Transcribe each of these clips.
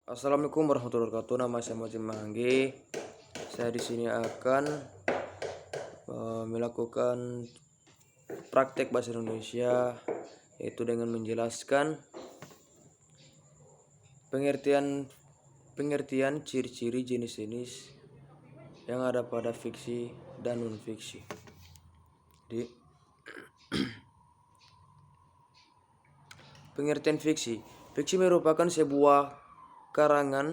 Assalamualaikum warahmatullahi wabarakatuh. Nama saya Mojim Manggi. Saya di sini akan melakukan praktek bahasa Indonesia, yaitu dengan menjelaskan pengertian ciri-ciri jenis-jenis yang ada pada fiksi dan non-fiksi. Jadi, pengertian fiksi. Fiksi merupakan sebuah karangan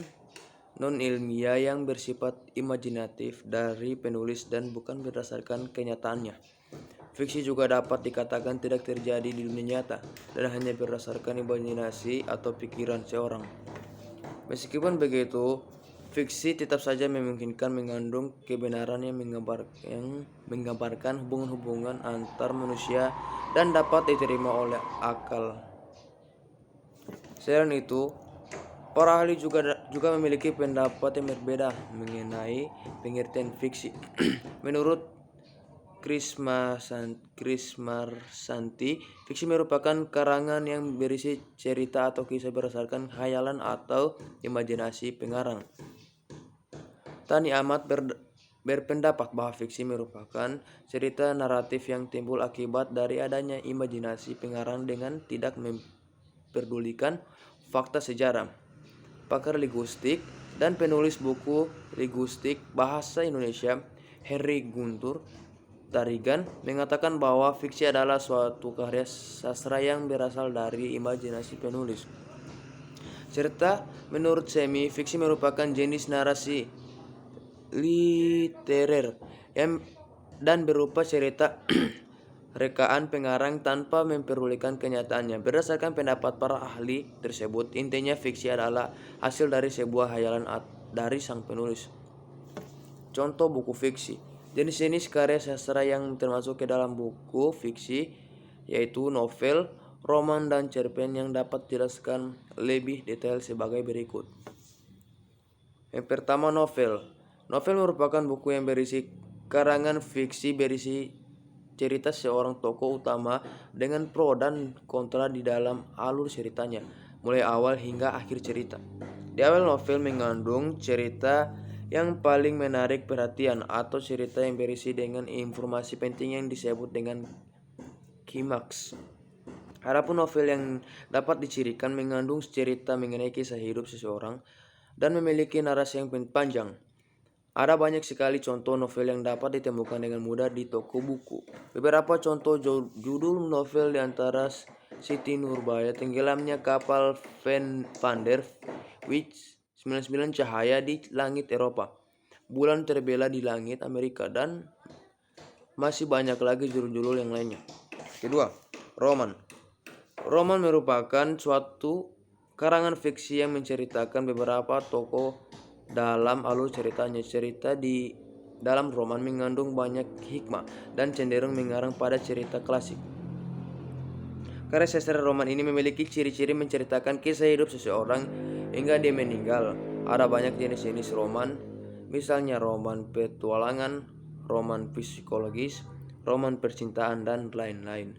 non-ilmiah yang bersifat imajinatif dari penulis dan bukan berdasarkan kenyataannya. Fiksi juga dapat dikatakan tidak terjadi di dunia nyata dan hanya berdasarkan imajinasi atau pikiran seorang. Meskipun begitu, fiksi tetap saja memungkinkan mengandung kebenaran yang menggambarkan hubungan-hubungan antar manusia dan dapat diterima oleh akal. Selain itu, para ahli juga memiliki pendapat yang berbeda mengenai pengertian fiksi. Menurut Krismarsanti, fiksi merupakan karangan yang berisi cerita atau kisah berdasarkan khayalan atau imajinasi pengarang. Tani Ahmad berpendapat bahwa fiksi merupakan cerita naratif yang timbul akibat dari adanya imajinasi pengarang dengan tidak memperdulikan fakta sejarah. Pakar linguistik dan penulis buku linguistik bahasa Indonesia, Henry Guntur Tarigan, mengatakan bahwa fiksi adalah suatu karya sastra yang berasal dari imajinasi penulis. Serta menurut Semi, fiksi merupakan jenis narasi literer dan berupa cerita rekaan pengarang tanpa memperdulikan kenyataannya. Berdasarkan pendapat para ahli tersebut, intinya fiksi adalah hasil dari sebuah khayalan dari sang penulis. Contoh buku fiksi. Jenis-jenis karya sastra yang termasuk ke dalam buku fiksi yaitu novel, roman, dan cerpen yang dapat dijelaskan lebih detail sebagai berikut. Yang pertama, novel. Novel merupakan buku yang berisi karangan fiksi berisi cerita seorang tokoh utama dengan pro dan kontra di dalam alur ceritanya, mulai awal hingga akhir cerita. Di awal novel mengandung cerita yang paling menarik perhatian atau cerita yang berisi dengan informasi penting yang disebut dengan klimaks. Adapun novel yang dapat dicirikan mengandung cerita mengenai kisah hidup seseorang dan memiliki narasi yang panjang. Ada banyak sekali contoh novel yang dapat ditemukan dengan mudah di toko buku. Beberapa contoh judul novel di antara Siti Nurbaya, Tenggelamnya Kapal Van der Wijk, 99 Cahaya di Langit Eropa, Bulan Terbela di Langit Amerika, dan masih banyak lagi judul-judul yang lainnya. Kedua, roman. Roman merupakan suatu karangan fiksi yang menceritakan beberapa tokoh dalam alur ceritanya. Cerita di dalam roman mengandung banyak hikmah dan cenderung mengarah pada cerita klasik. Karya sastra roman ini memiliki ciri-ciri menceritakan kisah hidup seseorang hingga dia meninggal. Ada banyak jenis-jenis roman, misalnya roman petualangan, roman psikologis, roman percintaan, dan lain-lain.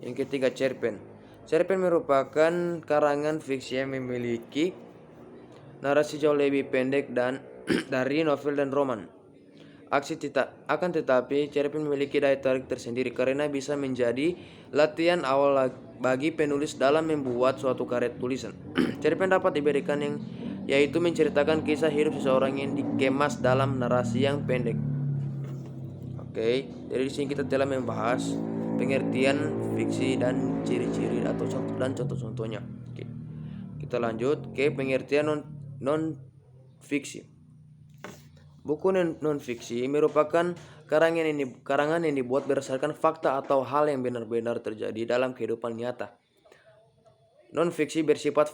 Yang ketiga, cerpen. Cerpen merupakan karangan fiksi yang memiliki narasi jauh lebih pendek dan dari novel dan roman. Akan tetapi, cerpen memiliki daya tarik tersendiri karena bisa menjadi latihan awal bagi penulis dalam membuat suatu karya tulisan. Cerpen dapat diberikan yaitu menceritakan kisah hidup seseorang yang dikemas dalam narasi yang pendek. Oke, jadi di sini kita telah membahas pengertian fiksi dan ciri-ciri atau contoh-contohnya. Oke. Kita lanjut ke pengertian non-fiksi. Buku non-fiksi merupakan karangan yang dibuat berdasarkan fakta atau hal yang benar-benar terjadi dalam kehidupan nyata. Non-fiksi bersifat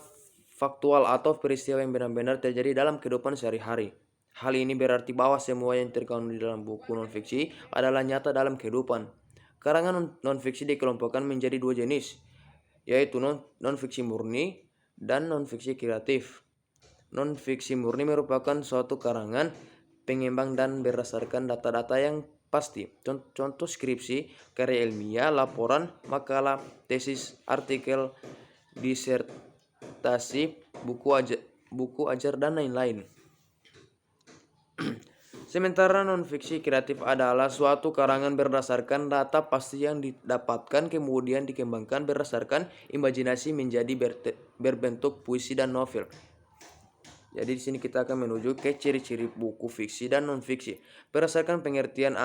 faktual atau peristiwa yang benar-benar terjadi dalam kehidupan sehari-hari. Hal ini berarti bahwa semua yang terkandung di dalam buku non-fiksi adalah nyata dalam kehidupan. Karangan non-fiksi dikelompokkan menjadi dua jenis, yaitu non-fiksi murni dan non-fiksi kreatif. Non-fiksi murni merupakan suatu karangan pengembang dan berdasarkan data-data yang pasti. Contoh skripsi, karya ilmiah, laporan, makalah, tesis, artikel, disertasi, buku buku ajar, dan lain-lain. Sementara non-fiksi kreatif adalah suatu karangan berdasarkan data pasti yang didapatkan kemudian dikembangkan berdasarkan imajinasi menjadi berbentuk puisi dan novel. Jadi di sini kita akan menuju ke ciri-ciri buku fiksi dan non-fiksi. Berdasarkan pengertian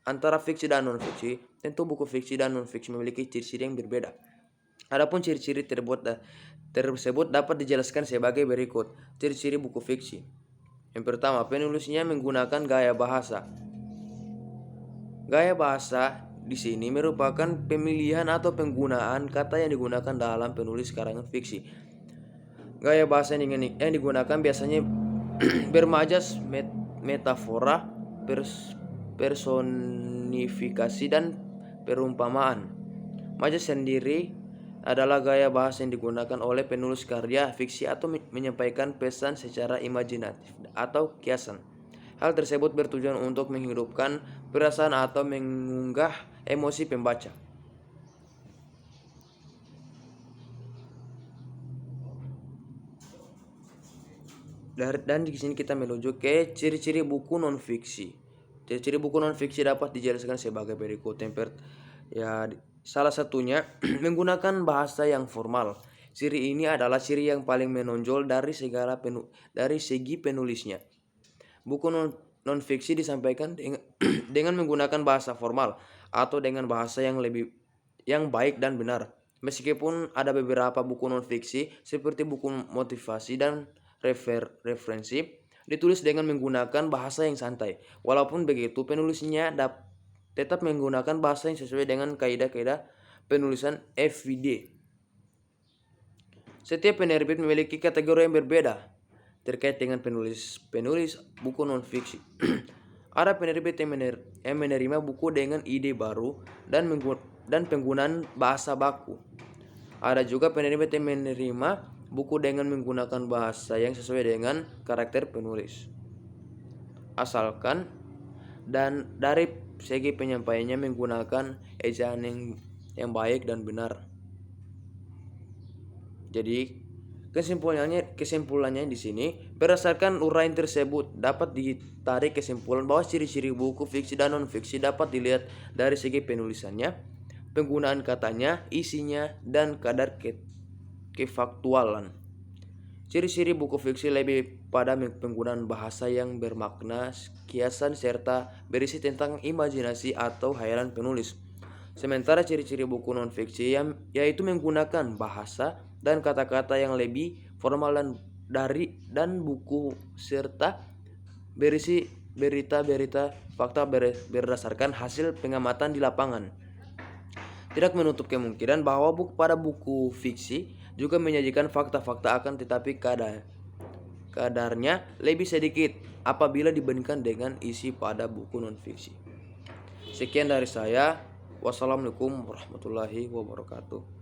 antara fiksi dan non-fiksi, tentu buku fiksi dan non-fiksi memiliki ciri-ciri yang berbeda. Adapun ciri-ciri tersebut dapat dijelaskan sebagai berikut. Ciri-ciri buku fiksi. Yang pertama, penulisnya menggunakan gaya bahasa. Gaya bahasa di sini merupakan pemilihan atau penggunaan kata yang digunakan dalam penulis karangan fiksi. Gaya bahasa yang digunakan biasanya bermajas, metafora, personifikasi, dan perumpamaan. Majas sendiri adalah gaya bahasa yang digunakan oleh penulis karya fiksi atau menyampaikan pesan secara imajinatif atau kiasan. Hal tersebut bertujuan untuk menghidupkan perasaan atau mengunggah emosi pembaca. Dan di sini kita menuju ke ciri-ciri buku non-fiksi. Ciri-ciri buku non-fiksi dapat dijelaskan sebagai berikut. Salah satunya menggunakan bahasa yang formal. Ciri ini adalah ciri yang paling menonjol dari segi penulisnya. Buku non-fiksi disampaikan dengan menggunakan bahasa formal atau dengan bahasa yang baik dan benar. Meskipun ada beberapa buku non-fiksi seperti buku motivasi dan referensi ditulis dengan menggunakan bahasa yang santai. Walaupun begitu, penulisnya tetap menggunakan bahasa yang sesuai dengan kaidah-kaidah penulisan FWD. Setiap penerbit memiliki kategori yang berbeda terkait dengan penulis buku non-fiksi. Ada penerbit yang menerima buku dengan ide baru dan penggunaan bahasa baku. Ada juga penerbit yang menerima buku dengan menggunakan bahasa yang sesuai dengan karakter penulis. Asalkan dan dari segi penyampaiannya menggunakan ejaan yang baik dan benar. Jadi kesimpulannya di sini, berdasarkan uraian tersebut dapat ditarik kesimpulan bahwa ciri-ciri buku fiksi dan non-fiksi dapat dilihat dari segi penulisannya, penggunaan katanya, isinya, dan kadar kefaktualan. Ciri-ciri buku fiksi lebih pada penggunaan bahasa yang bermakna, kiasan, serta berisi tentang imajinasi atau khayalan penulis. Sementara ciri-ciri buku non-fiksi yaitu menggunakan bahasa dan kata-kata yang lebih formal dan buku serta berisi berita-berita fakta berdasarkan hasil pengamatan di lapangan. Tidak menutup kemungkinan bahwa buku fiksi juga menyajikan fakta-fakta akan tetapi kadarnya lebih sedikit apabila dibandingkan dengan isi pada buku non-fiksi. Sekian dari saya. Wassalamualaikum warahmatullahi wabarakatuh.